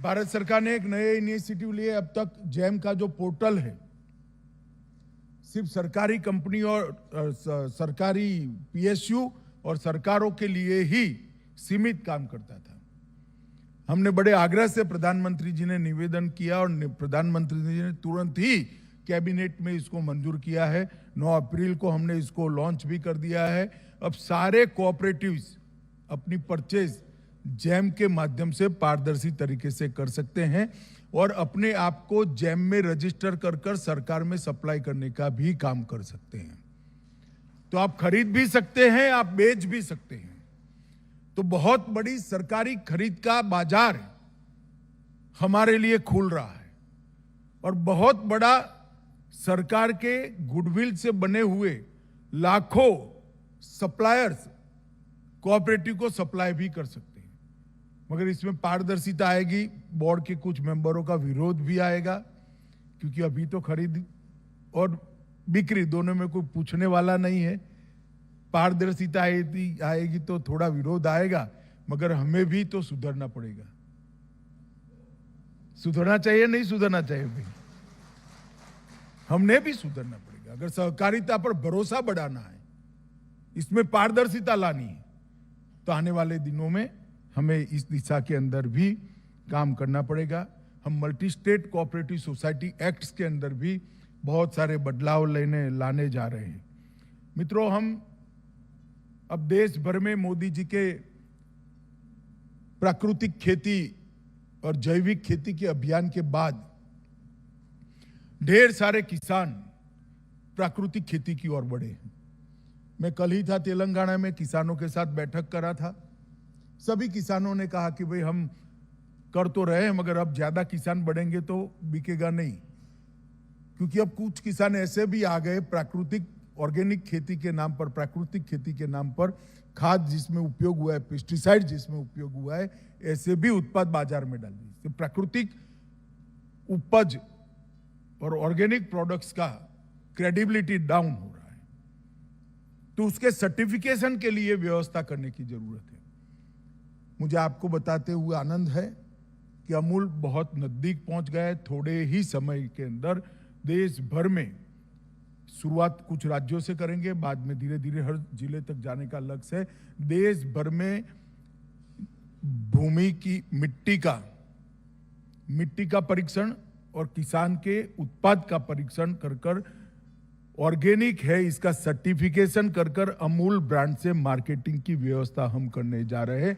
भारत सरकार ने एक नए इनिशिएटिव लिए। अब तक जैम का जो पोर्टल है सिर्फ सरकारी कंपनी और सरकारी पीएसयू और सरकारों के लिए ही सीमित काम करता था। हमने बड़े आग्रह से प्रधानमंत्री जी ने निवेदन किया और प्रधानमंत्री जी ने तुरंत ही कैबिनेट में इसको मंजूर किया है। 9 अप्रैल को हमने इसको लॉन्च भी कर दिया है। अब सारे कोऑपरेटिव्स अपनी परचेज जैम के माध्यम से पारदर्शी तरीके से कर सकते हैं और अपने आप को जैम में रजिस्टर कर सरकार में सप्लाई करने का भी काम कर सकते हैं। तो आप खरीद भी सकते हैं, आप बेच भी सकते हैं। तो बहुत बड़ी सरकारी खरीद का बाजार हमारे लिए खुल रहा है और बहुत बड़ा सरकार के गुडविल से बने हुए लाखों सप्लायर्स कोऑपरेटिव को सप्लाई भी कर सकते हैं। मगर इसमें पारदर्शिता आएगी, बोर्ड के कुछ मेंबरों का विरोध भी आएगा, क्योंकि अभी तो खरीद और बिक्री दोनों में कोई पूछने वाला नहीं है। पारदर्शिता आएगी तो थोड़ा विरोध आएगा, मगर हमें भी तो सुधरना पड़ेगा। सुधरना चाहिए, नहीं सुधरना चाहिए भाई, हमने भी सुधरना पड़ेगा। अगर सहकारिता पर भरोसा बढ़ाना है, इसमें पारदर्शिता लानी है, तो आने वाले दिनों में हमें इस दिशा के अंदर भी काम करना पड़ेगा। हम multi state cooperative society acts के अंदर भी बहुत सारे बदलाव लाने जा रहे हैं। मित्रों, हम अब देश भर में मोदी जी के प्राकृतिक खेती और जैविक खेती के अभियान के बाद ढेर सारे किसान प्राकृतिक खेती की ओर बढ़े हैं। मैं कल ही था तेलंगाना में, किसानों के साथ बैठक करा था। सभी किसानों ने कहा कि भाई हम कर तो रहे हैं, मगर अब ज्यादा किसान बढ़ेंगे तो बिकेगा नहीं, क्योंकि अब कुछ किसान ऐसे भी आ गए प्राकृतिक ऑर्गेनिक खेती के नाम पर, प्राकृतिक खेती के नाम पर खाद जिसमें उपयोग हुआ है, पेस्टिसाइड जिसमें उपयोग हुआ है, ऐसे भी उत्पाद बाजार में डाल दिए। तो प्राकृतिक उपज और ऑर्गेनिक प्रोडक्ट्स का क्रेडिबिलिटी डाउन हो रहा है, तो उसके सर्टिफिकेशन के लिए व्यवस्था करने की जरूरत है। मुझे आपको बताते हुए आनंद है कि अमूल बहुत नजदीक पहुंच गया है। थोड़े ही समय के अंदर देश भर में शुरुआत कुछ राज्यों से करेंगे, बाद में धीरे धीरे हर जिले तक जाने का लक्ष्य है। देश भर में भूमि की मिट्टी का परीक्षण और किसान के उत्पाद का परीक्षण कर ऑर्गेनिक है इसका सर्टिफिकेशन कर अमूल ब्रांड से मार्केटिंग की व्यवस्था हम करने जा रहे हैं,